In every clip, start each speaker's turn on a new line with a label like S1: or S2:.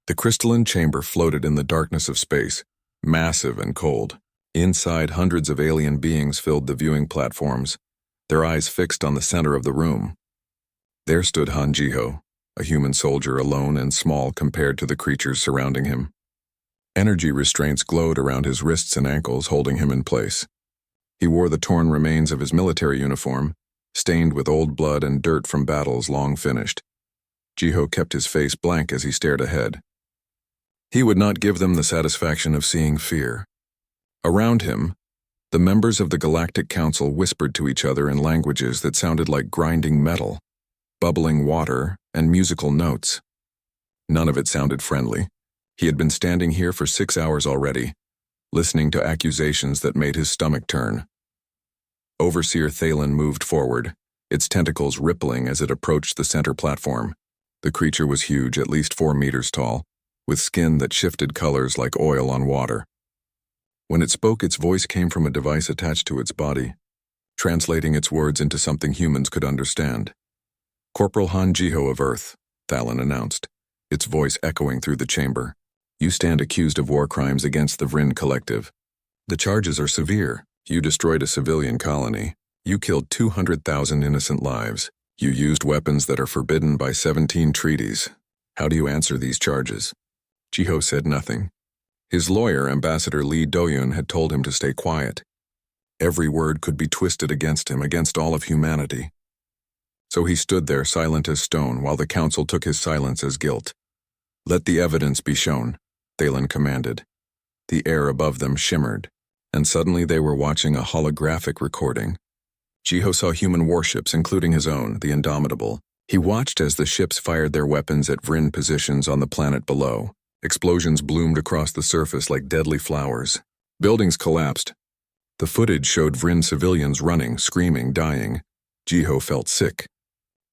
S1: The crystalline chamber floated in the darkness of space, massive and cold. Inside, hundreds of alien beings filled the viewing platforms, their eyes fixed on the center of the room. There stood Han Jiho, a human soldier alone and small compared to the creatures surrounding him. Energy restraints glowed around his wrists and ankles, holding him in place. He wore the torn remains of his military uniform, stained with old blood and dirt from battles long finished. Jiho kept his face blank as he stared ahead. He would not give them the satisfaction of seeing fear. Around him, the members of the Galactic Council whispered to each other in languages that sounded like grinding metal, bubbling water, and musical notes. None of it sounded friendly. He had been standing here for 6 hours already, listening to accusations that made his stomach turn. Overseer Thalen moved forward, its tentacles rippling as it approached the center platform. The creature was huge, at least 4 meters tall, with skin that shifted colors like oil on water. When it spoke, its voice came from a device attached to its body, translating its words into something humans could understand. "Corporal Han Jiho of Earth," Thalen announced, its voice echoing through the chamber. "You stand accused of war crimes against the Vryn Collective. The charges are severe. You destroyed a civilian colony. You killed 200,000 innocent lives. You used weapons that are forbidden by 17 treaties. How do you answer these charges?" Jiho said nothing. His lawyer, Ambassador Lee Doyun, had told him to stay quiet. Every word could be twisted against him, against all of humanity. So he stood there silent as stone while the council took his silence as guilt. "Let the evidence be shown," Thalen commanded. The air above them shimmered, and suddenly they were watching a holographic recording. Jiho saw human warships, including his own, the Indomitable. He watched as the ships fired their weapons at Vryn positions on the planet below. Explosions bloomed across the surface like deadly flowers. Buildings collapsed. The footage showed Vryn civilians running, screaming, dying. Jiho felt sick.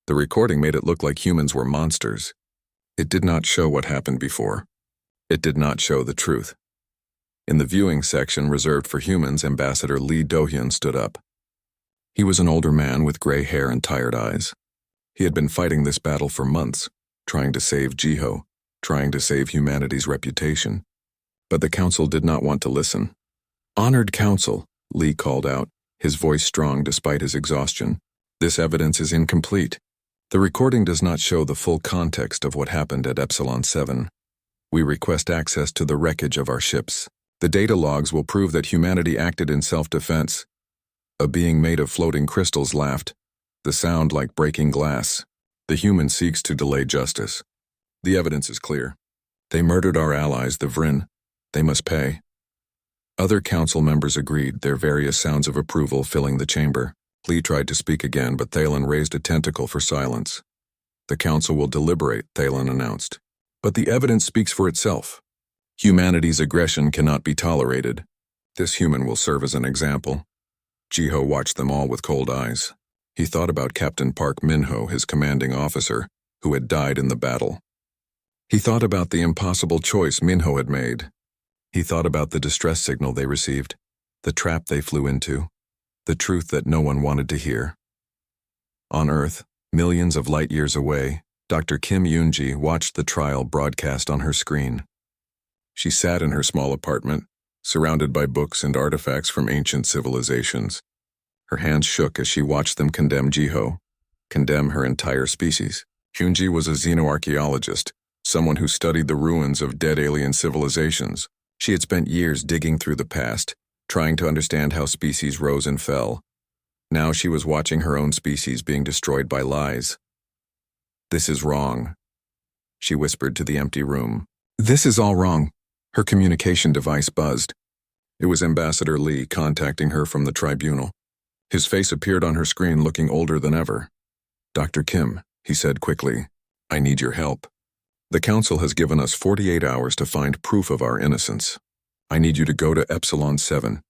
S1: The recording made it look like humans were monsters. It did not show what happened before. It did not show the truth. In the viewing section reserved for humans, Ambassador Lee Dohyun stood up. He was an older man with gray hair and tired eyes. He had been fighting this battle for months, trying to save Jiho, trying to save humanity's reputation. But the council did not want to listen. "Honored council," Lee called out, his voice strong despite his exhaustion. "This evidence is incomplete. The recording does not show the full context of what happened at Epsilon 7. We request access to the wreckage of our ships. The data logs will prove that humanity acted in self-defense." A being made of floating crystals laughed, the sound like breaking glass. "The human seeks to delay justice. The evidence is clear. They murdered our allies, the Vryn. They must pay." Other council members agreed, their various sounds of approval filling the chamber. Lee tried to speak again, but Thalen raised a tentacle for silence. "The council will deliberate," Thalen announced. "But the evidence speaks for itself. Humanity's aggression cannot be tolerated. This human will serve as an example." Jiho watched them all with cold eyes. He thought about Captain Park Minho, his commanding officer, who had died in the battle. He thought about the impossible choice Minho had made. He thought about the distress signal they received, the trap they flew into, the truth that no one wanted to hear. On Earth, millions of light years away, Dr. Kim Yoonji watched the trial broadcast on her screen. She sat in her small apartment, surrounded by books and artifacts from ancient civilizations. Her hands shook as she watched them condemn Jiho, condemn her entire species. Yoonji was a xenoarchaeologist, someone who studied the ruins of dead alien civilizations. She had spent years digging through the past, trying to understand how species rose and fell. Now she was watching her own species being destroyed by lies. "This is wrong," she whispered to the empty room. "This is all wrong." Her communication device buzzed. It was Ambassador Lee contacting her from the tribunal. His face appeared on her screen, looking older than ever. "Dr. Kim," he said quickly, "I need your help. The council has given us 48 hours to find proof of our innocence. I need you to go to Epsilon 7,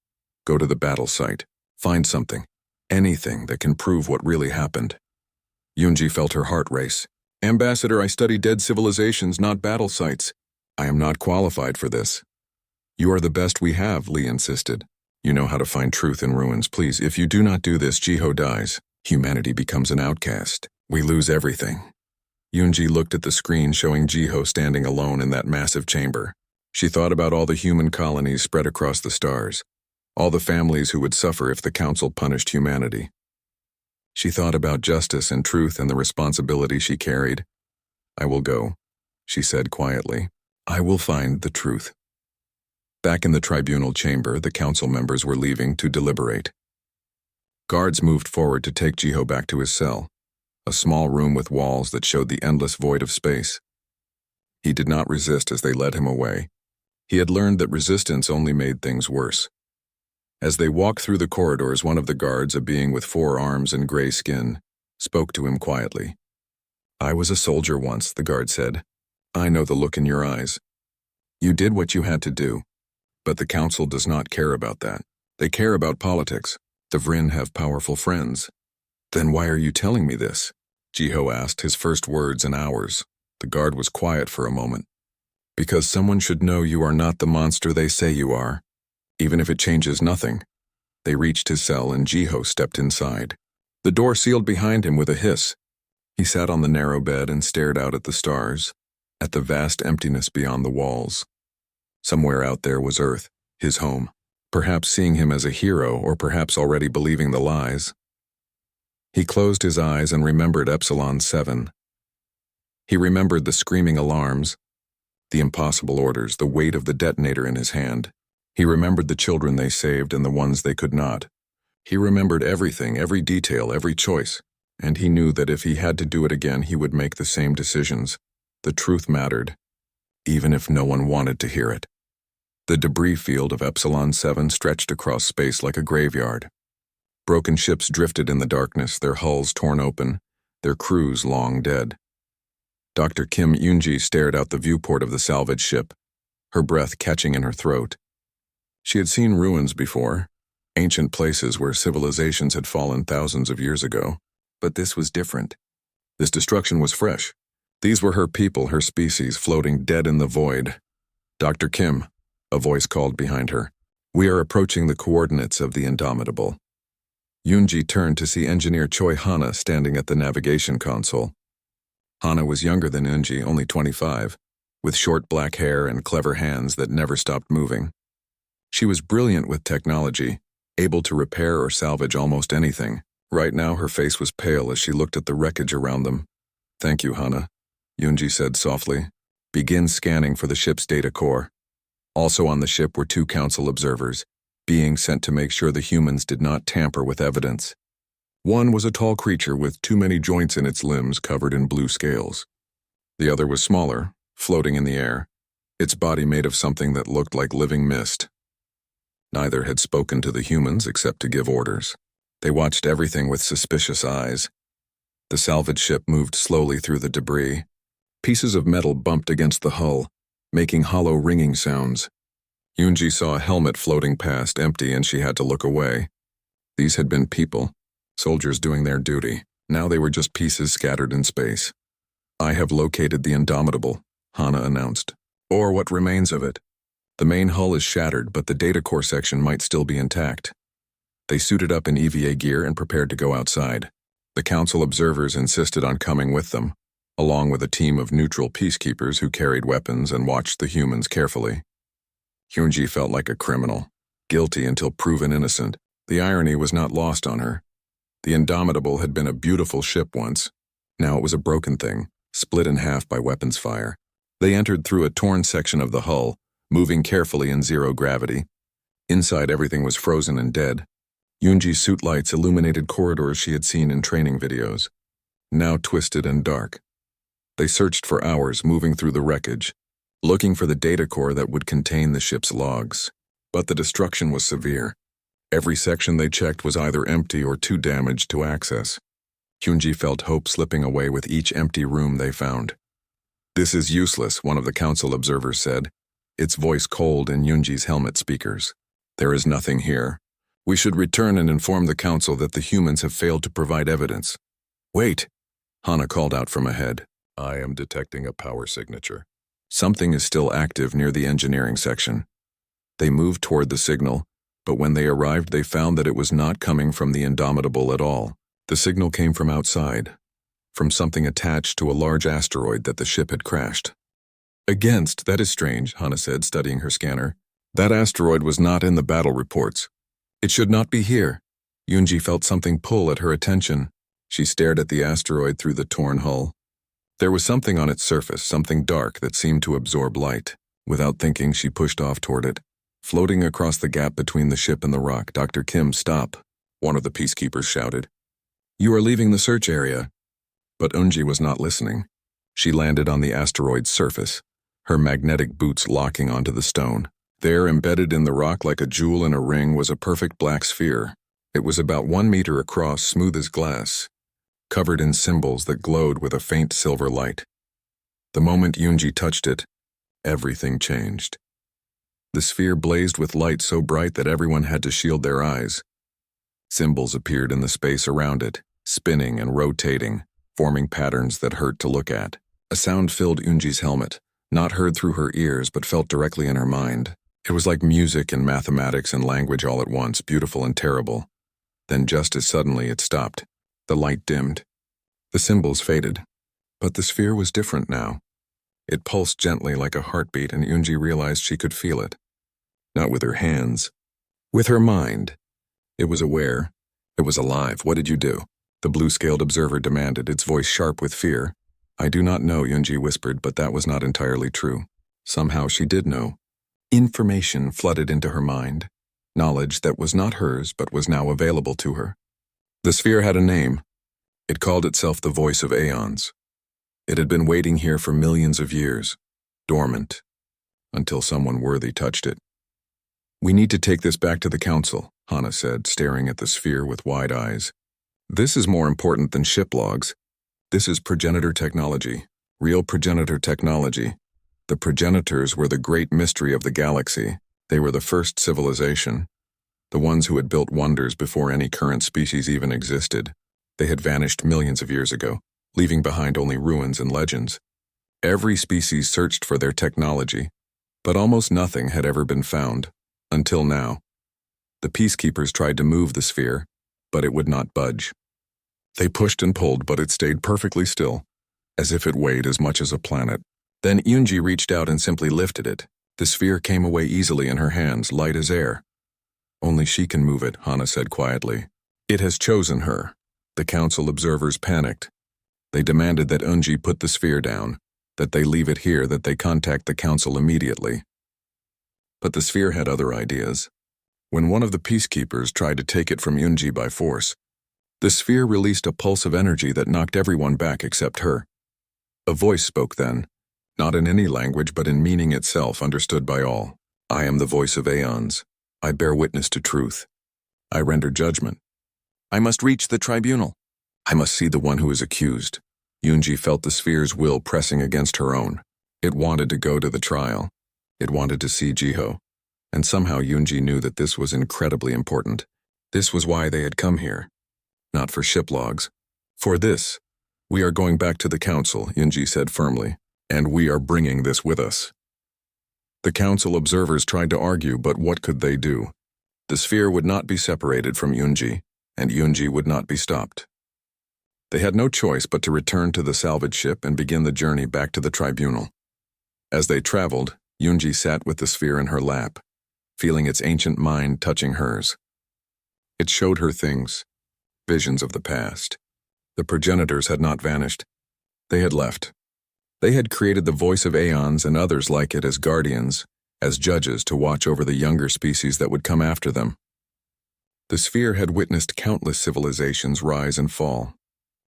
S1: go to the battle site, find something, anything that can prove what really happened." Yoonji felt her heart race. "Ambassador, I study dead civilizations, not battle sites. I am not qualified for this." "You are the best we have," Lee insisted. "You know how to find truth in ruins. Please, if you do not do this, Jiho dies. Humanity becomes an outcast. We lose everything." Yoonji looked at the screen showing Jiho standing alone in that massive chamber. She thought about all the human colonies spread across the stars, all the families who would suffer if the Council punished humanity. She thought about justice and truth and the responsibility she carried. "I will go," she said quietly. "I will find the truth." Back in the tribunal chamber, the council members were leaving to deliberate. Guards moved forward to take Jiho back to his cell, a small room with walls that showed the endless void of space. He did not resist as they led him away. He had learned that resistance only made things worse. As they walked through the corridors, one of the guards, a being with 4 arms and gray skin, spoke to him quietly. "I was a soldier once," the guard said. "I know the look in your eyes. You did what you had to do, but the council does not care about that. They care about politics. The Vryn have powerful friends." "Then why are you telling me this?" Jiho asked, his first words in hours. The guard was quiet for a moment. "Because someone should know you are not the monster they say you are, even if it changes nothing." They reached his cell and Jiho stepped inside. The door sealed behind him with a hiss. He sat on the narrow bed and stared out at the stars, at the vast emptiness beyond the walls. Somewhere out there was Earth, his home, perhaps seeing him as a hero or perhaps already believing the lies. He closed his eyes and remembered Epsilon 7. He remembered the screaming alarms, the impossible orders, the weight of the detonator in his hand. He remembered the children they saved and the ones they could not. He remembered everything, every detail, every choice, and he knew that if he had to do it again, he would make the same decisions. The truth mattered, even if no one wanted to hear it. The debris field of Epsilon 7 stretched across space like a graveyard. Broken ships drifted in the darkness, their hulls torn open, their crews long dead. Dr. Kim Yoonji stared out the viewport of the salvage ship, her breath catching in her throat. She had seen ruins before, ancient places where civilizations had fallen thousands of years ago, but this was different. This destruction was fresh. These were her people, her species, floating dead in the void. "Dr. Kim," a voice called behind her. "We are approaching the coordinates of the Indomitable." Yoonji turned to see Engineer Choi Hana standing at the navigation console. Hana was younger than Yoonji, only 25, with short black hair and clever hands that never stopped moving. She was brilliant with technology, able to repair or salvage almost anything. Right now her face was pale as she looked at the wreckage around them. "Thank you, Hana," Yoonji said softly. "Begin scanning for the ship's data core." Also on the ship were 2 council observers, being sent to make sure the humans did not tamper with evidence. One was a tall creature with too many joints in its limbs covered in blue scales. The other was smaller, floating in the air, its body made of something that looked like living mist. Neither had spoken to the humans except to give orders. They watched everything with suspicious eyes. The salvage ship moved slowly through the debris. Pieces of metal bumped against the hull, making hollow ringing sounds. Yoonji saw a helmet floating past, empty, and she had to look away. These had been people, soldiers doing their duty. Now they were just pieces scattered in space. "I have located the Indomitable," Hana announced. "Or what remains of it. The main hull is shattered, but the data core section might still be intact." They suited up in EVA gear and prepared to go outside. The council observers insisted on coming with them, along with a team of neutral peacekeepers who carried weapons and watched the humans carefully. Yoonji felt like a criminal, guilty until proven innocent. The irony was not lost on her. The Indomitable had been a beautiful ship once. Now it was a broken thing, split in half by weapons fire. They entered through a torn section of the hull, moving carefully in zero gravity. Inside everything was frozen and dead. Yoonji's suit lights illuminated corridors she had seen in training videos, now twisted and dark. They searched for hours, moving through the wreckage, looking for the data core that would contain the ship's logs. But the destruction was severe. Every section they checked was either empty or too damaged to access. Yoonji felt hope slipping away with each empty room they found. "This is useless," one of the council observers said, its voice cold in Yoonji's helmet speakers. "There is nothing here. We should return and inform the council that the humans have failed to provide evidence." "Wait," Hana called out from ahead. "I am detecting a power signature. Something is still active near the engineering section." They moved toward the signal, but when they arrived they found that it was not coming from the Indomitable at all. The signal came from outside, from something attached to a large asteroid that the ship had crashed. Against, that is strange, Hana said, studying her scanner. That asteroid was not in the battle reports. It should not be here. Yunji felt something pull at her attention. She stared at the asteroid through the torn hull. There was something on its surface, something dark that seemed to absorb light. Without thinking, she pushed off toward it. Floating across the gap between the ship and the rock, Dr. Kim, stop, one of the peacekeepers shouted. You are leaving the search area. But Eunji was not listening. She landed on the asteroid's surface, her magnetic boots locking onto the stone. There, embedded in the rock like a jewel in a ring, was a perfect black sphere. It was about 1 meter across, smooth as glass, covered in symbols that glowed with a faint silver light. The moment Yunji touched it, everything changed. The sphere blazed with light so bright that everyone had to shield their eyes. Symbols appeared in the space around it, spinning and rotating, forming patterns that hurt to look at. A sound filled Yunji's helmet, not heard through her ears but felt directly in her mind. It was like music and mathematics and language all at once, beautiful and terrible. Then just as suddenly it stopped. The light dimmed. The symbols faded. But the sphere was different now. It pulsed gently like a heartbeat, and Yunji realized she could feel it. Not with her hands. With her mind. It was aware. It was alive. What did you do? The blue-scaled observer demanded, its voice sharp with fear. I do not know, Yunji whispered, but that was not entirely true. Somehow she did know. Information flooded into her mind. Knowledge that was not hers but was now available to her. The sphere had a name. It called itself the voice of aeons. It had been waiting here for millions of years, dormant, until someone worthy touched it. We need to take this back to the council, Hana said, staring at the sphere with wide eyes. This is more important than ship logs. This is progenitor technology, real progenitor technology. The progenitors were the great mystery of the galaxy. They were the first civilization, the ones who had built wonders before any current species even existed. They had vanished millions of years ago, leaving behind only ruins and legends. Every species searched for their technology, but almost nothing had ever been found, until now. The peacekeepers tried to move the sphere, but it would not budge. They pushed and pulled, but it stayed perfectly still, as if it weighed as much as a planet. Then Yunji reached out and simply lifted it. The sphere came away easily in her hands, light as air. Only she can move it, Hana said quietly. It has chosen her. The council observers panicked. They demanded that Eunji put the sphere down, that they leave it here, that they contact the council immediately. But the sphere had other ideas. When one of the peacekeepers tried to take it from Yunji by force, the sphere released a pulse of energy that knocked everyone back except her. A voice spoke then, not in any language but in meaning itself, understood by all. I am the voice of aeons. I bear witness to truth. I render judgment. I must reach the tribunal. I must see the one who is accused. Yunji felt the sphere's will pressing against her own. It wanted to go to the trial. It wanted to see Jiho. And somehow Yunji knew that this was incredibly important. This was why they had come here. Not for ship logs. For this. We are going back to the council, Yunji said firmly. And we are bringing this with us. The council observers tried to argue, but what could they do? The sphere would not be separated from Yunji, and Yunji would not be stopped. They had no choice but to return to the salvage ship and begin the journey back to the tribunal. As they traveled, Yunji sat with the sphere in her lap, feeling its ancient mind touching hers. It showed her things, visions of the past. The progenitors had not vanished. They had left. They had created the voice of aeons and others like it as guardians, as judges to watch over the younger species that would come after them. The sphere had witnessed countless civilizations rise and fall.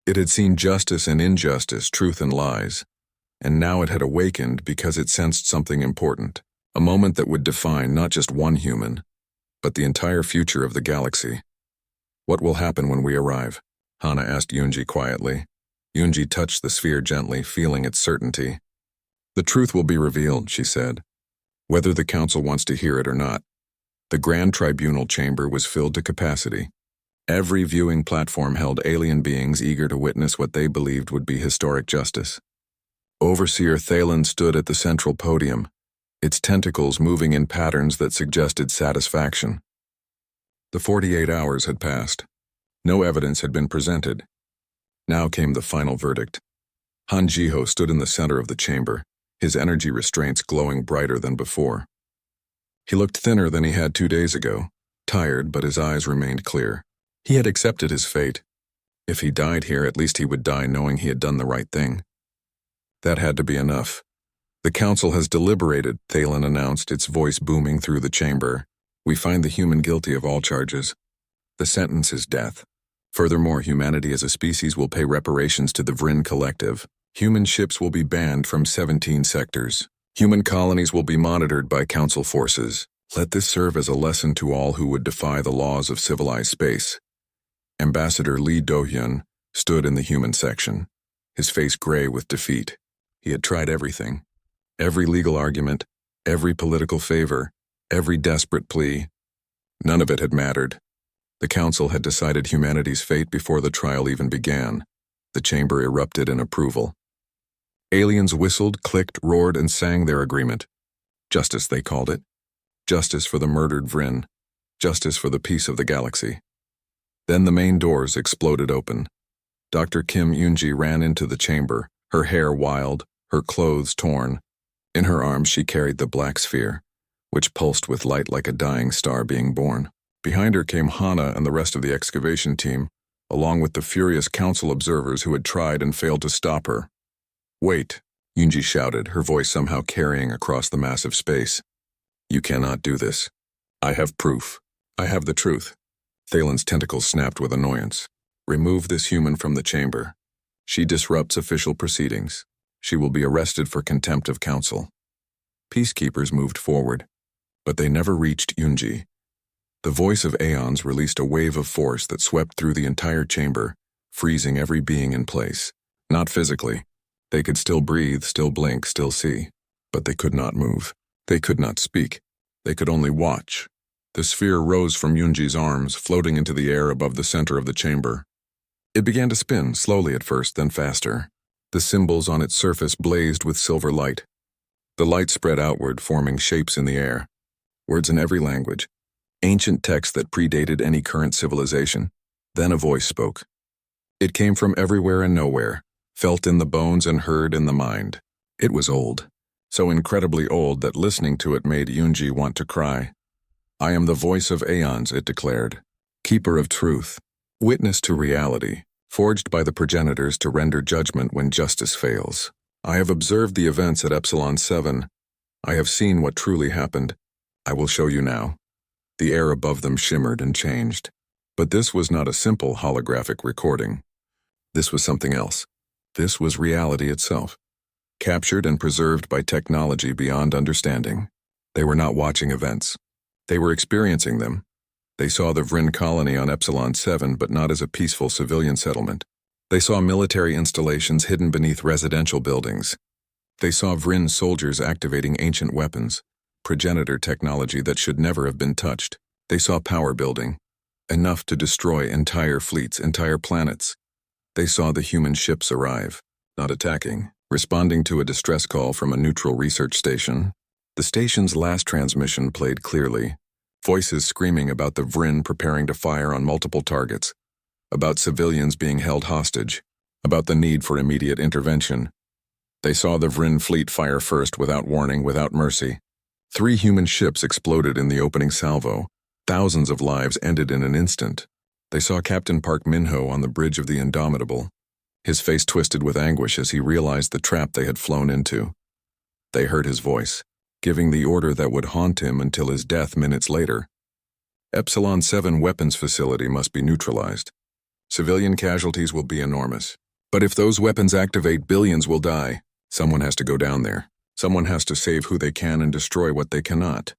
S1: It had seen justice and injustice, truth and lies, and now it had awakened because it sensed something important, a moment that would define not just one human, but the entire future of the galaxy. What will happen when we arrive? Hana asked Yunji quietly. Yunji touched the sphere gently, feeling its certainty. The truth will be revealed, she said, whether the council wants to hear it or not. The Grand Tribunal chamber was filled to capacity. Every viewing platform held alien beings eager to witness what they believed would be historic justice. Overseer Thalen stood at the central podium, its tentacles moving in patterns that suggested satisfaction. The 48 hours had passed. No evidence had been presented. Now came the final verdict. Han Jiho stood in the center of the chamber, his energy restraints glowing brighter than before. He looked thinner than he had 2 days ago, tired, but his eyes remained clear. He had accepted his fate. If he died here, at least he would die knowing he had done the right thing. That had to be enough. The council has deliberated, Thalen announced, its voice booming through the chamber. We find the human guilty of all charges. The sentence is death. Furthermore, humanity as a species will pay reparations to the Vryn Collective. Human ships will be banned from 17 sectors. Human colonies will be monitored by council forces. Let this serve as a lesson to all who would defy the laws of civilized space. Ambassador Lee Do-hyun stood in the human section, his face gray with defeat. He had tried everything. Every legal argument, every political favor, every desperate plea. None of it had mattered. The council had decided humanity's fate before the trial even began. The chamber erupted in approval. Aliens whistled, clicked, roared, and sang their agreement. Justice, they called it. Justice for the murdered Vryn. Justice for the peace of the galaxy. Then the main doors exploded open. Dr. Kim Yoonji ran into the chamber, her hair wild, her clothes torn. In her arms she carried the black sphere, which pulsed with light like a dying star being born. Behind her came Hana and the rest of the excavation team, along with the furious council observers who had tried and failed to stop her. Wait, Yoonji shouted, her voice somehow carrying across the massive space. You cannot do this. I have proof. I have the truth. Thalen's tentacles snapped with annoyance. Remove this human from the chamber. She disrupts official proceedings. She will be arrested for contempt of council. Peacekeepers moved forward, but they never reached Yoonji. The voice of Aeons released a wave of force that swept through the entire chamber, freezing every being in place. Not physically. They could still breathe, still blink, still see. But they could not move. They could not speak. They could only watch. The sphere rose from Yoonji's arms, floating into the air above the center of the chamber. It began to spin, slowly at first, then faster. The symbols on its surface blazed with silver light. The light spread outward, forming shapes in the air. Words in every language. Ancient text that predated any current civilization. Then a voice spoke. It came from everywhere and nowhere, felt in the bones and heard in the mind. It was old, so incredibly old that listening to it made Yoonji want to cry. I am the voice of Aeons, it declared. Keeper of truth. Witness to reality. Forged by the progenitors to render judgment when justice fails. I have observed the events at Epsilon 7. I have seen what truly happened. I will show you now. The air above them shimmered and changed. But this was not a simple holographic recording. This was something else. This was reality itself. Captured and preserved by technology beyond understanding. They were not watching events. They were experiencing them. They saw the Vryn colony on Epsilon 7, but not as a peaceful civilian settlement. They saw military installations hidden beneath residential buildings. They saw Vryn soldiers activating ancient weapons, progenitor technology that should never have been touched. They saw power building, enough to destroy entire fleets, entire planets. They saw the human ships arrive, not attacking, responding to a distress call from a neutral research station. The station's last transmission played clearly. Voices screaming about the Vryn preparing to fire on multiple targets, about civilians being held hostage, about the need for immediate intervention. They saw the Vryn fleet fire first without warning, without mercy. 3 human ships exploded in the opening salvo. Thousands of lives ended in an instant. They saw Captain Park Min-ho on the bridge of the Indomitable. His face twisted with anguish as he realized the trap they had flown into. They heard his voice, giving the order that would haunt him until his death minutes later. Epsilon 7 weapons facility must be neutralized. Civilian casualties will be enormous. But if those weapons activate, billions will die. Someone has to go down there. Someone has to save who they can and destroy what they cannot.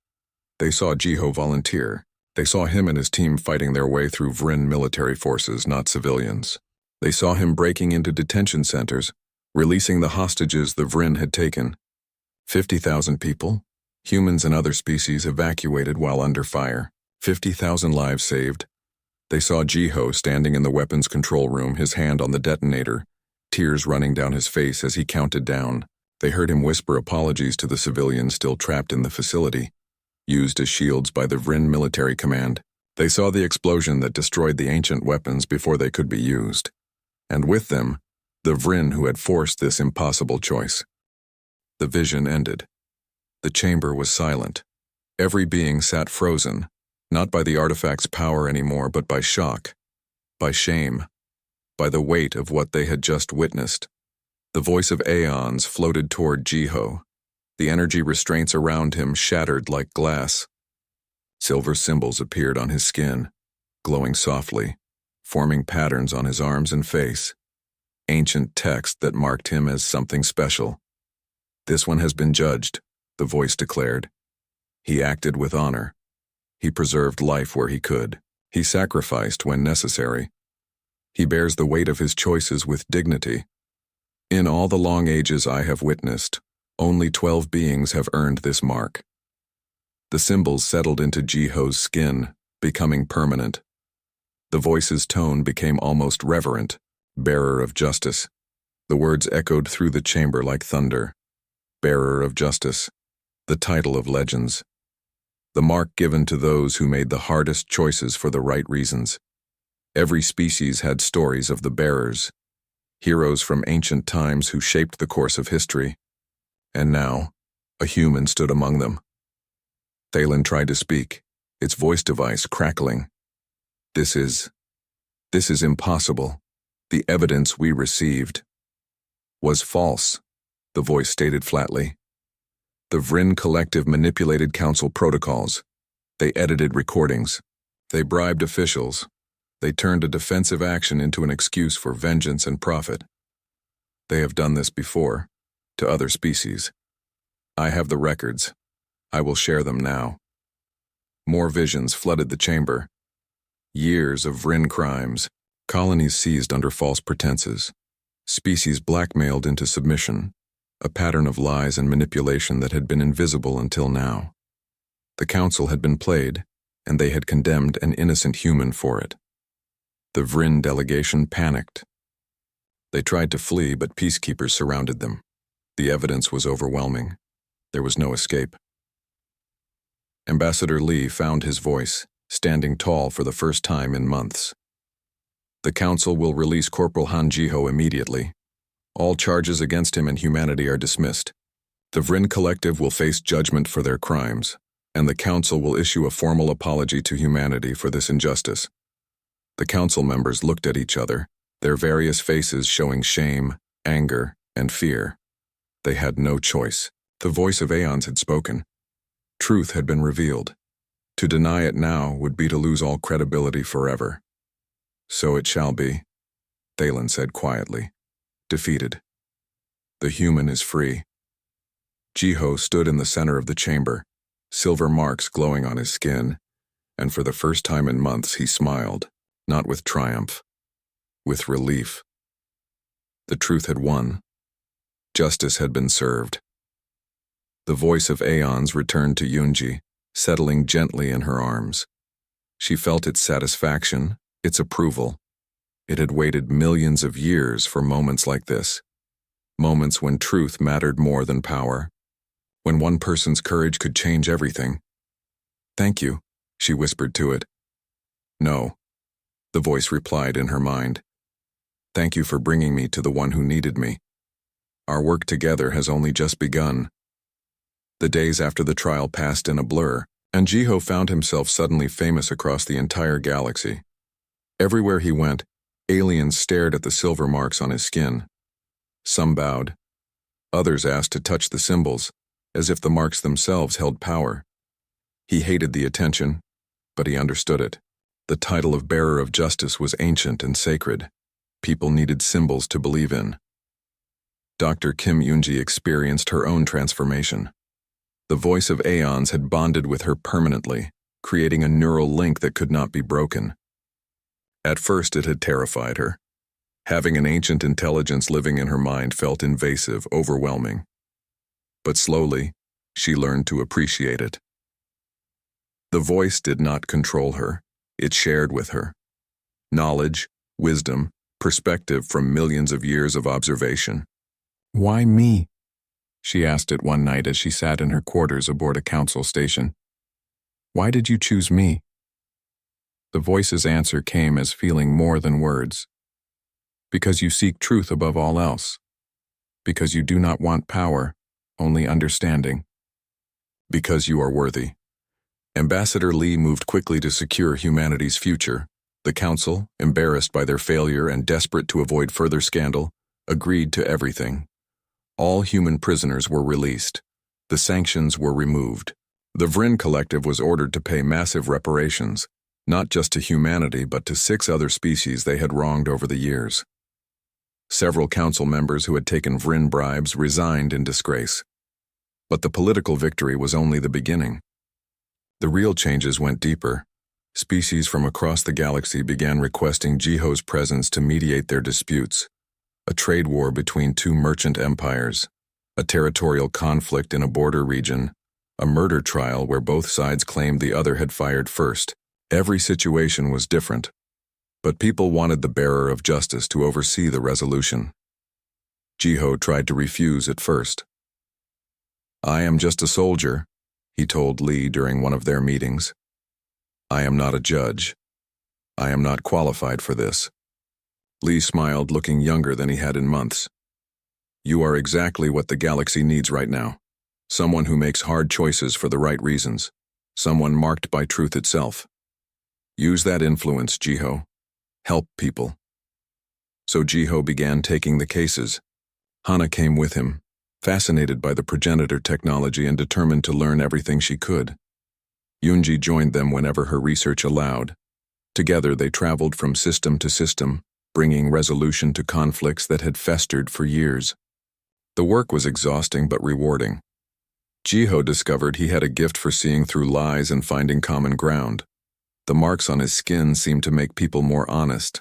S1: They saw Jiho volunteer. They saw him and his team fighting their way through Vryn military forces, not civilians. They saw him breaking into detention centers, releasing the hostages the Vryn had taken. 50,000 people, humans and other species evacuated while under fire. 50,000 lives saved. They saw Jiho standing in the weapons control room, his hand on the detonator, tears running down his face as he counted down. They heard him whisper apologies to the civilians still trapped in the facility, used as shields by the Vryn military command. They saw the explosion that destroyed the ancient weapons before they could be used. and with them, the Vryn who had forced this impossible choice. The vision ended. The chamber was silent. Every being sat frozen, not by the artifact's power anymore, but by shock, by shame, by the weight of what they had just witnessed. The voice of Aeons floated toward Jiho. The energy restraints around him shattered like glass. Silver symbols appeared on his skin, glowing softly, forming patterns on his arms and face. Ancient text that marked him as something special. "This one has been judged," the voice declared. "He acted with honor. He preserved life where he could. He sacrificed when necessary. He bears the weight of his choices with dignity. In all the long ages I have witnessed, only 12 beings have earned this mark." The symbols settled into Jiho's skin, becoming permanent. The voice's tone became almost reverent, "Bearer of justice." The words echoed through the chamber like thunder. Bearer of justice, the title of legends. The mark given to those who made the hardest choices for the right reasons. Every species had stories of the bearers, heroes from ancient times who shaped the course of history. And now, a human stood among them. Thalen tried to speak, its voice device crackling. This is impossible. The evidence we received was false," the voice stated flatly. "The Vryn Collective manipulated council protocols. They edited recordings. They bribed officials. They turned a defensive action into an excuse for vengeance and profit. They have done this before, to other species. I have the records. I will share them now." More visions flooded the chamber. Years of Vryn crimes, colonies seized under false pretenses, species blackmailed into submission, a pattern of lies and manipulation that had been invisible until now. The council had been played, and they had condemned an innocent human for it. The Vryn delegation panicked. They tried to flee, but peacekeepers surrounded them. The evidence was overwhelming. There was no escape. Ambassador Lee found his voice, standing tall for the first time in months. "The council will release Corporal Han Jiho immediately. All charges against him and humanity are dismissed. The Vryn Collective will face judgment for their crimes, and the council will issue a formal apology to humanity for this injustice." The council members looked at each other, their various faces showing shame, anger, and fear. They had no choice. The voice of Aeons had spoken. Truth had been revealed. To deny it now would be to lose all credibility forever. "So it shall be," Thalen said quietly, defeated. "The human is free." Jiho stood in the center of the chamber, silver marks glowing on his skin, and for the first time in months he smiled, not with triumph, with relief. The truth had won. Justice had been served. The voice of Aeons returned to Yunji, settling gently in her arms. She felt its satisfaction, its approval. It had waited millions of years for moments like this. Moments when truth mattered more than power. When one person's courage could change everything. "Thank you," she whispered to it. "No," the voice replied in her mind. "Thank you for bringing me to the one who needed me. Our work together has only just begun." The days after the trial passed in a blur, and Jiho found himself suddenly famous across the entire galaxy. Everywhere he went, aliens stared at the silver marks on his skin. Some bowed. Others asked to touch the symbols, as if the marks themselves held power. He hated the attention, but he understood it. The title of Bearer of Justice was ancient and sacred. People needed symbols to believe in. Dr. Kim Yunji experienced her own transformation. The voice of Aeons had bonded with her permanently, creating a neural link that could not be broken. At first it had terrified her. Having an ancient intelligence living in her mind felt invasive, overwhelming. But slowly, she learned to appreciate it. The voice did not control her, it shared with her. Knowledge, wisdom, perspective from millions of years of observation. "Why me?" she asked it one night as she sat in her quarters aboard a council station. "Why did you choose me?" The voice's answer came as feeling more than words. Because you seek truth above all else. Because you do not want power, only understanding. Because you are worthy. Ambassador Lee moved quickly to secure humanity's future. The Council, embarrassed by their failure and desperate to avoid further scandal, agreed to everything. All human prisoners were released. The sanctions were removed. The Vrin Collective was ordered to pay massive reparations, not just to humanity but to 6 other species they had wronged over the years. Several council members who had taken Vrin bribes resigned in disgrace. But the political victory was only the beginning. The real changes went deeper. Species from across the galaxy began requesting Jiho's presence to mediate their disputes. A trade war between 2 merchant empires, a territorial conflict in a border region, a murder trial where both sides claimed the other had fired first. Every situation was different, but people wanted the bearer of justice to oversee the resolution. Jiho tried to refuse at first. "I am just a soldier," he told Lee during one of their meetings. "I am not a judge. I am not qualified for this." Lee smiled, looking younger than he had in months. "You are exactly what the galaxy needs right now. Someone who makes hard choices for the right reasons. Someone marked by truth itself. Use that influence, Jiho. Help people." So Jiho began taking the cases. Hana came with him, fascinated by the progenitor technology and determined to learn everything she could. Yunji joined them whenever her research allowed. Together they traveled from system to system, bringing resolution to conflicts that had festered for years. The work was exhausting but rewarding. Jiho discovered he had a gift for seeing through lies and finding common ground. The marks on his skin seemed to make people more honest.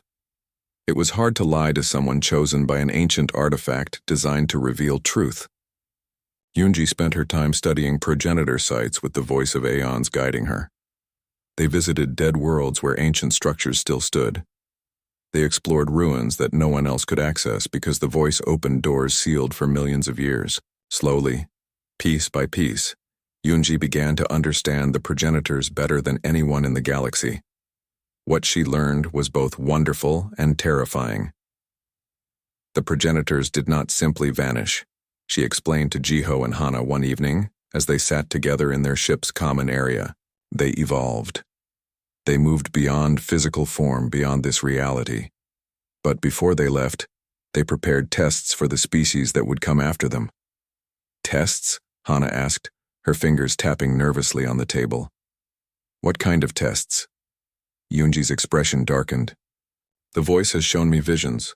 S1: It was hard to lie to someone chosen by an ancient artifact designed to reveal truth. Yunji spent her time studying progenitor sites with the voice of Aeons guiding her. They visited dead worlds where ancient structures still stood. They explored ruins that no one else could access because the voice opened doors sealed for millions of years. Slowly, piece by piece, Yunji began to understand the progenitors better than anyone in the galaxy. What she learned was both wonderful and terrifying. The progenitors did not simply vanish, she explained to Jiho and Hana one evening as they sat together in their ship's common area. They evolved. They moved beyond physical form, beyond this reality. But before they left, they prepared tests for the species that would come after them. "Tests?" Hana asked, her fingers tapping nervously on the table. "What kind of tests?" Yunji's expression darkened. "The voice has shown me visions.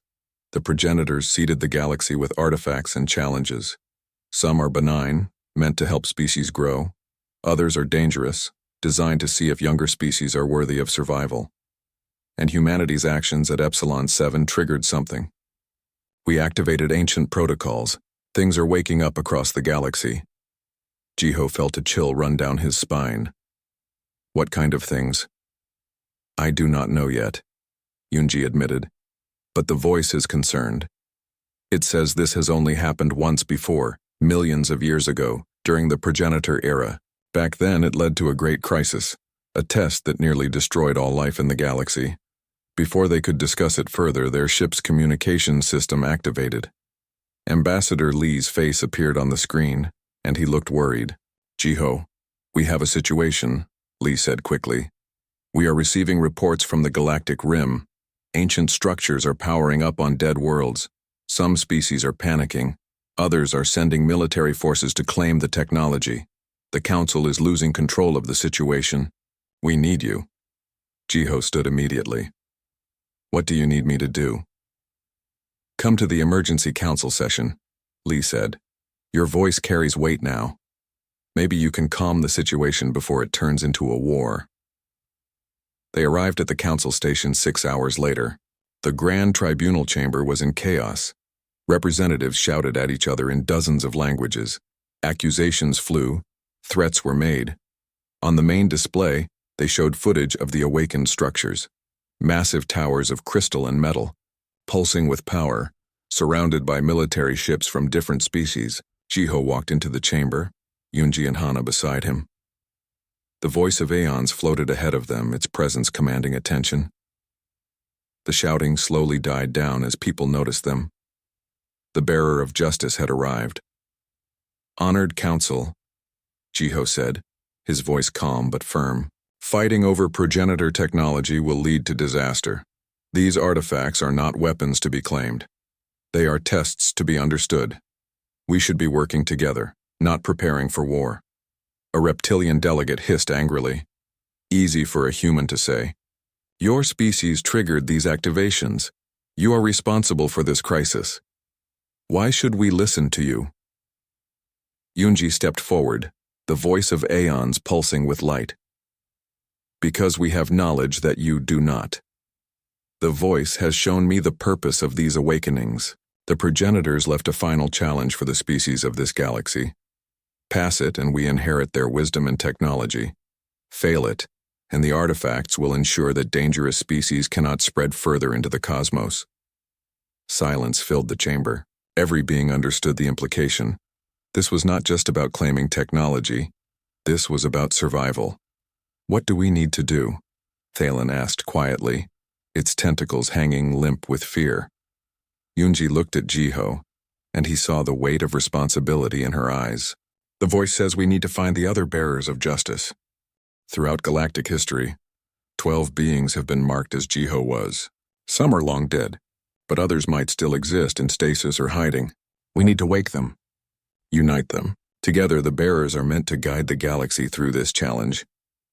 S1: The progenitors seeded the galaxy with artifacts and challenges. Some are benign, meant to help species grow. Others are dangerous, designed to see if younger species are worthy of survival. And humanity's actions at Epsilon 7 triggered something. We activated ancient protocols. Things are waking up across the galaxy." Jiho felt a chill run down his spine. "What kind of things?" "I do not know yet," Yunji admitted. "But the voice is concerned. It says this has only happened once before, millions of years ago, during the progenitor era. Back then it led to a great crisis, a test that nearly destroyed all life in the galaxy. Before they could discuss it further, their ship's communication system activated. Ambassador Lee's face appeared on the screen, and he looked worried. "Jiho, we have a situation," Lee said quickly. "We are receiving reports from the Galactic Rim. Ancient structures are powering up on dead worlds. Some species are panicking. Others are sending military forces to claim the technology. The Council is losing control of the situation. We need you." Jiho stood immediately. "What do you need me to do?" "Come to the emergency council session," Lee said. "Your voice carries weight now. Maybe you can calm the situation before it turns into a war." They arrived at the council station 6 hours later. The Grand Tribunal chamber was in chaos. Representatives shouted at each other in dozens of languages. Accusations flew. Threats were made. On the main display, they showed footage of the awakened structures. Massive towers of crystal and metal, pulsing with power, surrounded by military ships from different species. Jiho walked into the chamber, Yunji and Hana beside him. The voice of Aeons floated ahead of them, its presence commanding attention. The shouting slowly died down as people noticed them. The bearer of justice had arrived. "Honored Council," Jiho said, his voice calm but firm. "Fighting over progenitor technology will lead to disaster. These artifacts are not weapons to be claimed. They are tests to be understood. We should be working together, not preparing for war." A reptilian delegate hissed angrily. "Easy for a human to say. Your species triggered these activations. You are responsible for this crisis. Why should we listen to you?" Yunji stepped forward, the voice of aeons pulsing with light. "Because we have knowledge that you do not. The voice has shown me the purpose of these awakenings. The progenitors left a final challenge for the species of this galaxy. Pass it and we inherit their wisdom and technology. Fail it, and the artifacts will ensure that dangerous species cannot spread further into the cosmos." Silence filled the chamber. Every being understood the implication. This was not just about claiming technology. This was about survival. "What do we need to do?" Thalen asked quietly, its tentacles hanging limp with fear. Yunji looked at Jiho, and he saw the weight of responsibility in her eyes. "The voice says we need to find the other bearers of justice." Throughout galactic history, 12 beings have been marked as Jiho was. Some are long dead, but others might still exist in stasis or hiding. We need to wake them. Unite them. Together, the bearers are meant to guide the galaxy through this challenge.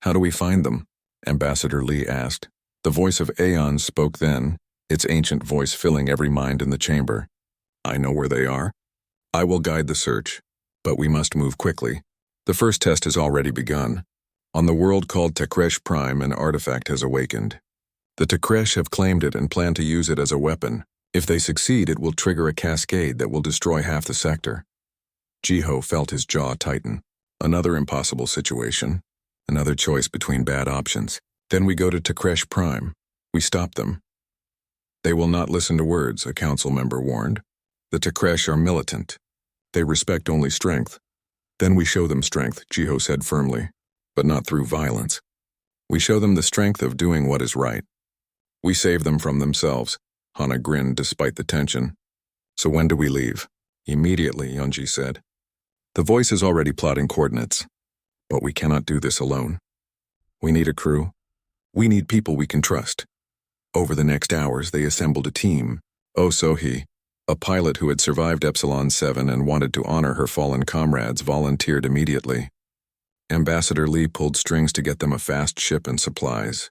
S1: "How do we find them?" Ambassador Lee asked. The voice of Aeon spoke then, its ancient voice filling every mind in the chamber. "I know where they are. I will guide the search, but we must move quickly. The first test has already begun. On the world called Takresh Prime, an artifact has awakened. The Takresh have claimed it and plan to use it as a weapon. If they succeed, it will trigger a cascade that will destroy half the sector." Jiho felt his jaw tighten. Another impossible situation. Another choice between bad options. "Then we go to Takresh Prime. We stop them." "They will not listen to words," a council member warned. "The Takresh are militant. They respect only strength." "Then we show them strength," Jiho said firmly, "but not through violence. We show them the strength of doing what is right. We save them from themselves." Hana grinned despite the tension. "So when do we leave?" "Immediately," Yunji said. "The voice is already plotting coordinates. But we cannot do this alone. We need a crew. We need people we can trust." Over the next hours, they assembled a team. Oh Sohee, a pilot who had survived Epsilon 7 and wanted to honor her fallen comrades, volunteered immediately. Ambassador Lee pulled strings to get them a fast ship and supplies.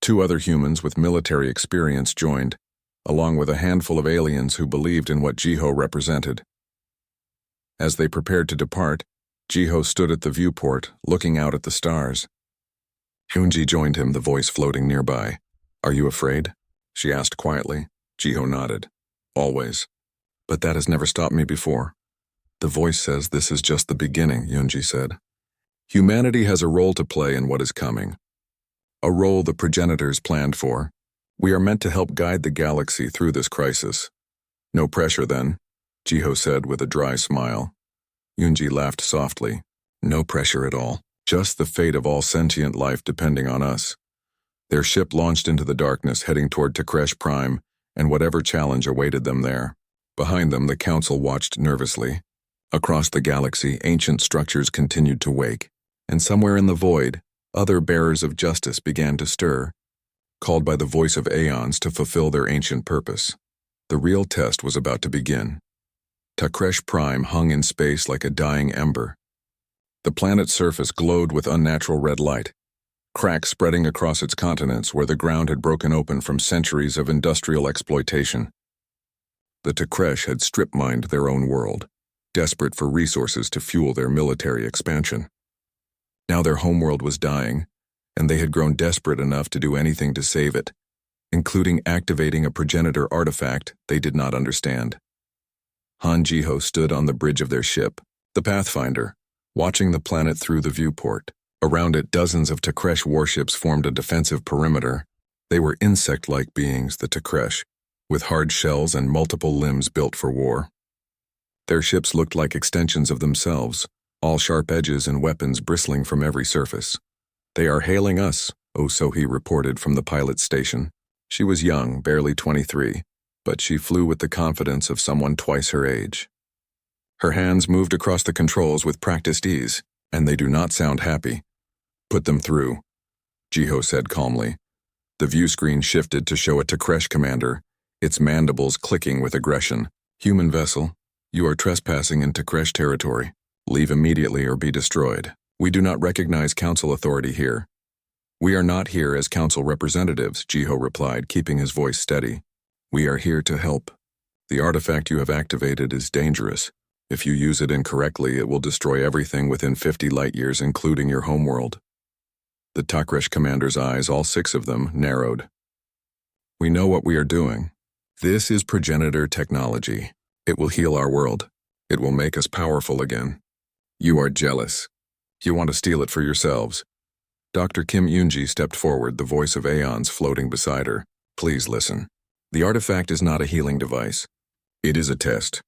S1: 2 other humans with military experience joined, along with a handful of aliens who believed in what Jiho represented. As they prepared to depart, Jiho stood at the viewport, looking out at the stars. Yunji joined him, the voice floating nearby. "Are you afraid?" she asked quietly. Jiho nodded. "Always. But that has never stopped me before." "The voice says this is just the beginning," Yunji said. "Humanity has a role to play in what is coming. A role the progenitors planned for. We are meant to help guide the galaxy through this crisis." "No pressure then," Jiho said with a dry smile. Yunji laughed softly. "No pressure at all. Just the fate of all sentient life depending on us." Their ship launched into the darkness, heading toward Takresh Prime, and whatever challenge awaited them there. Behind them, the council watched nervously. Across the galaxy, ancient structures continued to wake, and somewhere in the void, other bearers of justice began to stir, called by the voice of aeons to fulfill their ancient purpose. The real test was about to begin. Takresh Prime hung in space like a dying ember. The planet's surface glowed with unnatural red light, cracks spreading across its continents where the ground had broken open from centuries of industrial exploitation. The Takresh had strip-mined their own world, desperate for resources to fuel their military expansion. Now their homeworld was dying, and they had grown desperate enough to do anything to save it, including activating a progenitor artifact they did not understand. Han Jiho stood on the bridge of their ship, the Pathfinder, watching the planet through the viewport. Around it, dozens of Takresh warships formed a defensive perimeter. They were insect-like beings, the Takresh, with hard shells and multiple limbs built for war. Their ships looked like extensions of themselves, all sharp edges and weapons bristling from every surface. "They are hailing us," Sohee reported from the pilot's station. She was young, barely 23, but she flew with the confidence of someone twice her age. Her hands moved across the controls with practiced ease, and they do not sound happy. Put them through, Jiho said calmly. The view screen shifted to show a Takresh commander, its mandibles clicking with aggression. Human vessel, you are trespassing in Takresh territory. Leave immediately or be destroyed. We do not recognize council authority here. We are not here as council representatives, Jiho replied, keeping his voice steady. We are here to help. The artifact you have activated is dangerous. If you use it incorrectly, it will destroy everything within 50 light years, including your homeworld. The Takresh commander's eyes, all 6 of them, narrowed. We know what we are doing. This is progenitor technology. It will heal our world. It will make us powerful again. You are jealous. You want to steal it for yourselves. Dr. Kim Yoonji stepped forward, the voice of Aeons floating beside her. Please listen. The artifact is not a healing device. It is a test.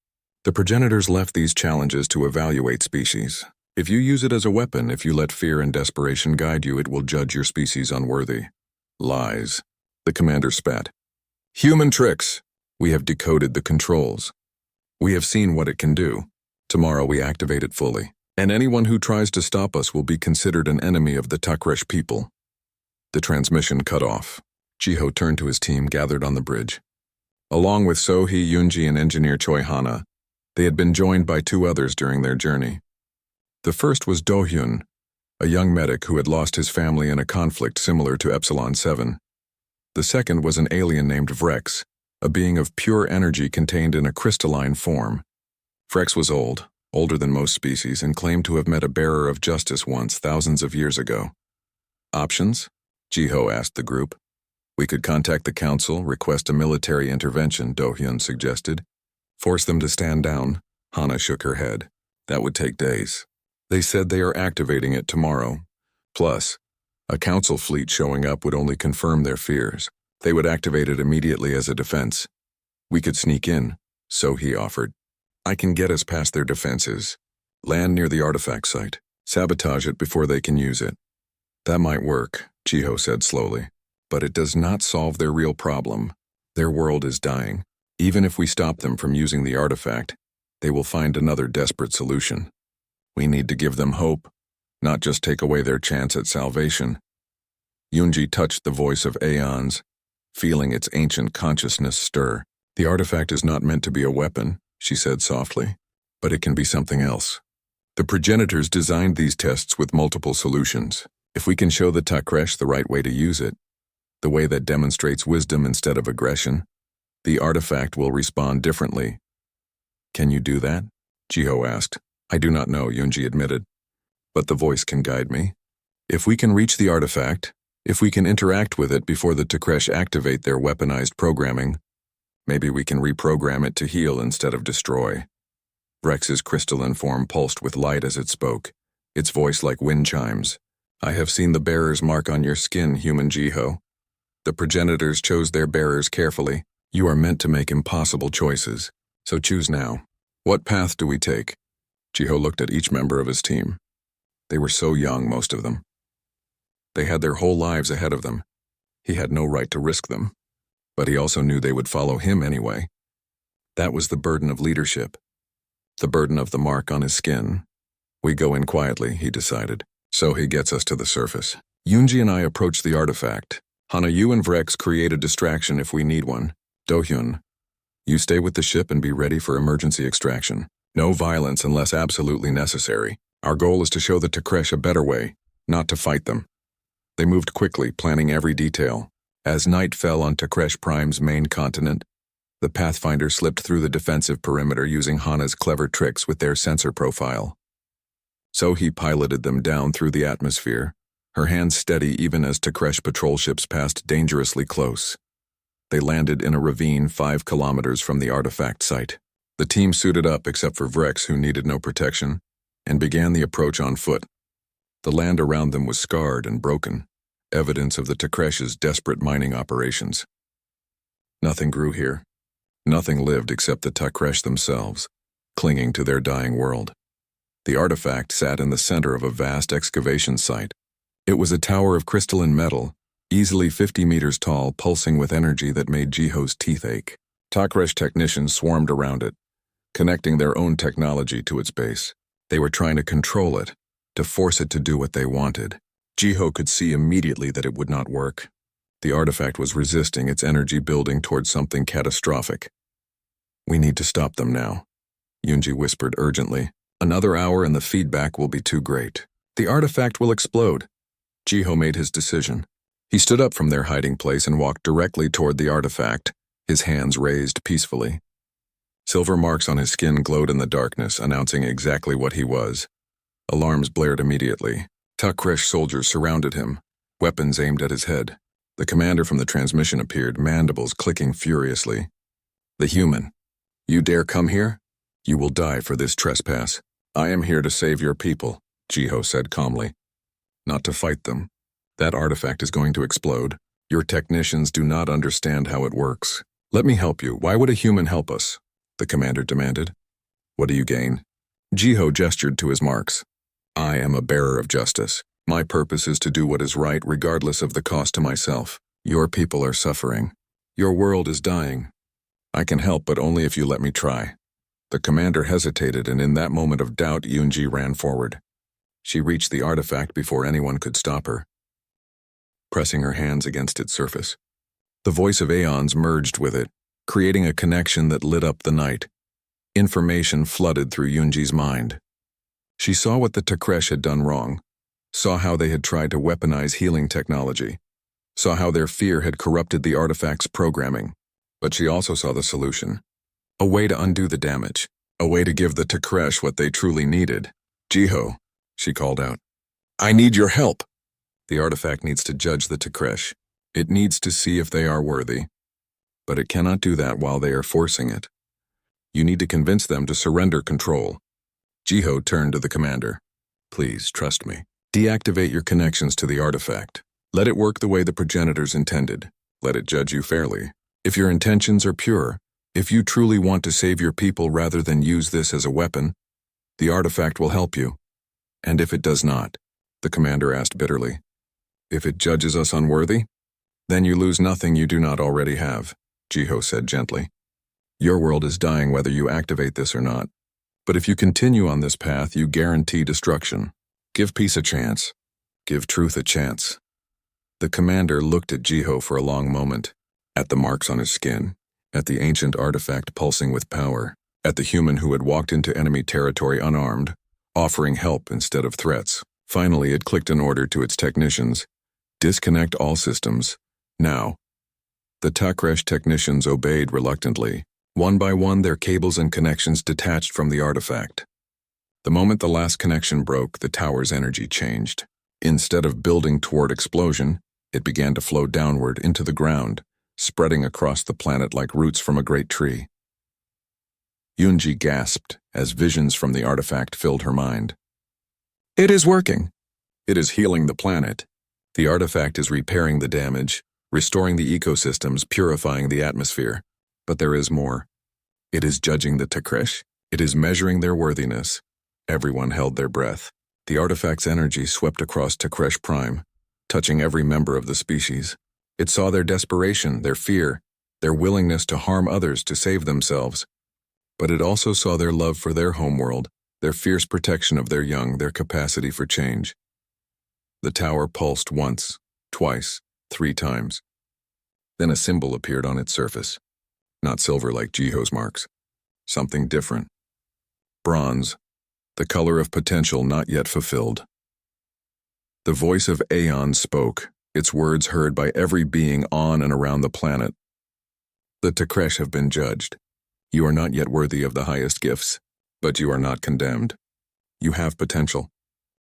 S1: The progenitors left these challenges to evaluate species. If you use it as a weapon, if you let fear and desperation guide you, it will judge your species unworthy. Lies. The commander spat. Human tricks. We have decoded the controls. We have seen what it can do. Tomorrow we activate it fully. And anyone who tries to stop us will be considered an enemy of the Takresh people. The transmission cut off. Jiho turned to his team gathered on the bridge. Along with Sohee, Yoonji, and engineer Choi Hana, they had been joined by 2 others during their journey. The first was Do-hyun, a young medic who had lost his family in a conflict similar to Epsilon 7. The second was an alien named Vrex, a being of pure energy contained in a crystalline form. Vrex was old, older than most species, and claimed to have met a bearer of justice once, thousands of years ago. Options? Jiho asked the group. We could contact the council, request a military intervention, Do-hyun suggested. Force them to stand down. Hana shook her head. That would take days. They said they are activating it tomorrow. Plus, a council fleet showing up would only confirm their fears. They would activate it immediately as a defense. We could sneak in, Sohee offered. I can get us past their defenses. Land near the artifact site. Sabotage it before they can use it. That might work, Jiho said slowly. But it does not solve their real problem. Their world is dying. Even if we stop them from using the artifact, they will find another desperate solution. We need to give them hope, not just take away their chance at salvation. Yoonji touched the voice of Aeons, feeling its ancient consciousness stir. The artifact is not meant to be a weapon, she said softly, but it can be something else. The progenitors designed these tests with multiple solutions. If we can show the Takresh the right way to use it, the way that demonstrates wisdom instead of aggression, the artifact will respond differently. Can you do that? Jiho asked. I do not know, Yoonji admitted. But the voice can guide me. If we can reach the artifact, if we can interact with it before the Takresh activate their weaponized programming, maybe we can reprogram it to heal instead of destroy. Vrex's crystalline form pulsed with light as it spoke, its voice like wind chimes. I have seen the bearer's mark on your skin, human Jiho. The progenitors chose their bearers carefully. You are meant to make impossible choices, so choose now. What path do we take? Jiho looked at each member of his team. They were so young, most of them. They had their whole lives ahead of them. He had no right to risk them, but he also knew they would follow him anyway. That was the burden of leadership, the burden of the mark on his skin. We go in quietly, he decided, so he gets us to the surface. Yoonji and I approach the artifact. Hana, you and Vrex create a distraction if we need one. Do-hyun, you stay with the ship and be ready for emergency extraction. No violence unless absolutely necessary. Our goal is to show the Takresh a better way, not to fight them. They moved quickly, planning every detail. As night fell on Takresh Prime's main continent, the Pathfinder slipped through the defensive perimeter using Hana's clever tricks with their sensor profile. Sohee piloted them down through the atmosphere, her hands steady even as Takresh patrol ships passed dangerously close. They landed in a ravine 5 kilometers from the artifact site. The team suited up except for Vrex, who needed no protection, and began the approach on foot. The land around them was scarred and broken, evidence of the Takresh's desperate mining operations. Nothing grew here. Nothing lived except the Takresh themselves, clinging to their dying world. The artifact sat in the center of a vast excavation site. It was a tower of crystalline metal, easily 50 meters tall, pulsing with energy that made Jiho's teeth ache. Takresh technicians swarmed around it, connecting their own technology to its base. They were trying to control it, to force it to do what they wanted. Jiho could see immediately that it would not work. The artifact was resisting, its energy building towards something catastrophic. "We need to stop them now," Yunji whispered urgently. "Another hour and the feedback will be too great. The artifact will explode." Jiho made his decision. He stood up from their hiding place and walked directly toward the artifact, his hands raised peacefully. Silver marks on his skin glowed in the darkness, announcing exactly what he was. Alarms blared immediately. Takresh soldiers surrounded him, weapons aimed at his head. The commander from the transmission appeared, mandibles clicking furiously. "The human. You dare come here? You will die for this trespass. I am here to save your people," Jiho said calmly. "Not to fight them. That artifact is going to explode. Your technicians do not understand how it works. Let me help you. Why would a human help us?" the commander demanded. "What do you gain?" Jiho gestured to his marks. "I am a bearer of justice. My purpose is to do what is right regardless of the cost to myself. Your people are suffering. Your world is dying. I can help, but only if you let me try." The commander hesitated, and in that moment of doubt, Yunji ran forward. She reached the artifact before anyone could stop her, pressing her hands against its surface. The voice of Aeons merged with it, creating a connection that lit up the night. Information flooded through Yunji's mind. She saw what the Takresh had done wrong, saw how they had tried to weaponize healing technology, saw how their fear had corrupted the artifact's programming. But she also saw the solution. A way to undo the damage. A way to give the Takresh what they truly needed. "Jiho," she called out. "I need your help." The artifact needs to judge the Takresh. It needs to see if they are worthy. But it cannot do that while they are forcing it. You need to convince them to surrender control. Jiho turned to the commander. "Please, trust me. Deactivate your connections to the artifact. Let it work the way the progenitors intended. Let it judge you fairly. If your intentions are pure, if you truly want to save your people rather than use this as a weapon, the artifact will help you. And if it does not," the commander asked bitterly, "if it judges us unworthy, then you lose nothing you do not already have," Jiho said gently. "Your world is dying whether you activate this or not. But if you continue on this path, you guarantee destruction. Give peace a chance. Give truth a chance." The commander looked at Jiho for a long moment, at the marks on his skin, at the ancient artifact pulsing with power, at the human who had walked into enemy territory unarmed, offering help instead of threats. Finally, it clicked an order to its technicians. "Disconnect all systems. Now." The Takresh technicians obeyed reluctantly. One by one, their cables and connections detached from the artifact. The moment the last connection broke, the tower's energy changed. Instead of building toward explosion, it began to flow downward into the ground, spreading across the planet like roots from a great tree. Yunji gasped as visions from the artifact filled her mind. "It is working. It is healing the planet. The artifact is repairing the damage, restoring the ecosystems, purifying the atmosphere. But there is more. It is judging the Takresh. It is measuring their worthiness." Everyone held their breath. The artifact's energy swept across Takresh Prime, touching every member of the species. It saw their desperation, their fear, their willingness to harm others to save themselves. But it also saw their love for their homeworld, their fierce protection of their young, their capacity for change. The tower pulsed once, twice, 3 times. Then a symbol appeared on its surface. Not silver like Jiho's marks. Something different. Bronze, the color of potential not yet fulfilled. The voice of Aeon spoke, its words heard by every being on and around the planet. "The Takresh have been judged. You are not yet worthy of the highest gifts, but you are not condemned. You have potential.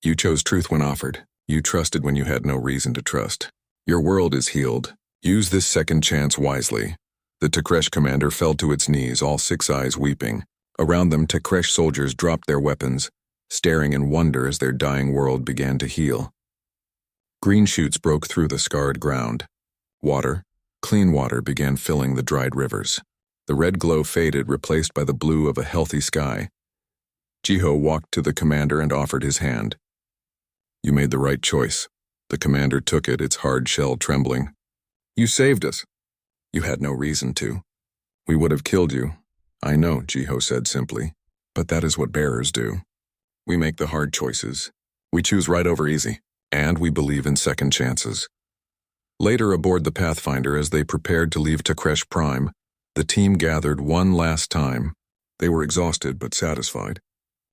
S1: You chose truth when offered. You trusted when you had no reason to trust. Your world is healed. Use this second chance wisely." The Takresh commander fell to its knees, all 6 eyes weeping. Around them, Takresh soldiers dropped their weapons, staring in wonder as their dying world began to heal. Green shoots broke through the scarred ground. Water, clean water, began filling the dried rivers. The red glow faded, replaced by the blue of a healthy sky. Jiho walked to the commander and offered his hand. "You made the right choice," The commander took it, its hard shell trembling. "You saved us." "You had no reason to." "We would have killed you." "I know," Jiho said simply, "but that is what bearers do. We make the hard choices. We choose right over easy, and we believe in second chances." Later aboard the Pathfinder, as they prepared to leave Takresh Prime, the team gathered one last time. They were exhausted but satisfied.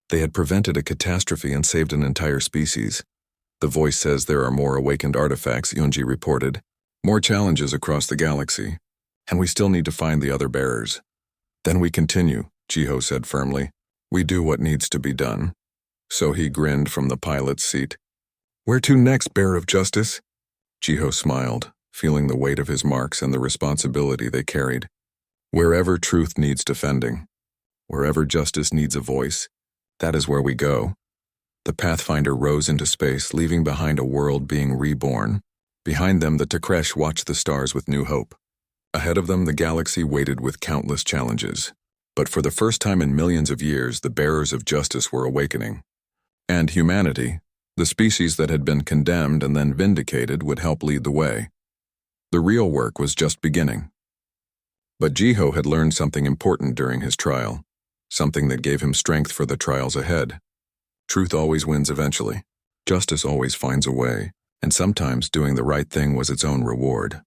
S1: They had prevented a catastrophe and saved an entire species. "The voice says there are more awakened artifacts," Yunji reported. "More challenges across the galaxy. And we still need to find the other bearers." "Then we continue," Jiho said firmly. "We do what needs to be done." So he grinned from the pilot's seat. "Where to next, Bearer of Justice?" Jiho smiled, feeling the weight of his marks and the responsibility they carried. "Wherever truth needs defending, wherever justice needs a voice, that is where we go." The Pathfinder rose into space, leaving behind a world being reborn. Behind them, the Takresh watched the stars with new hope. Ahead of them, the galaxy waited with countless challenges. But for the first time in millions of years, the bearers of justice were awakening. And humanity, the species that had been condemned and then vindicated, would help lead the way. The real work was just beginning. But Jiho had learned something important during his trial, something that gave him strength for the trials ahead. Truth always wins eventually. Justice always finds a way, and sometimes doing the right thing was its own reward.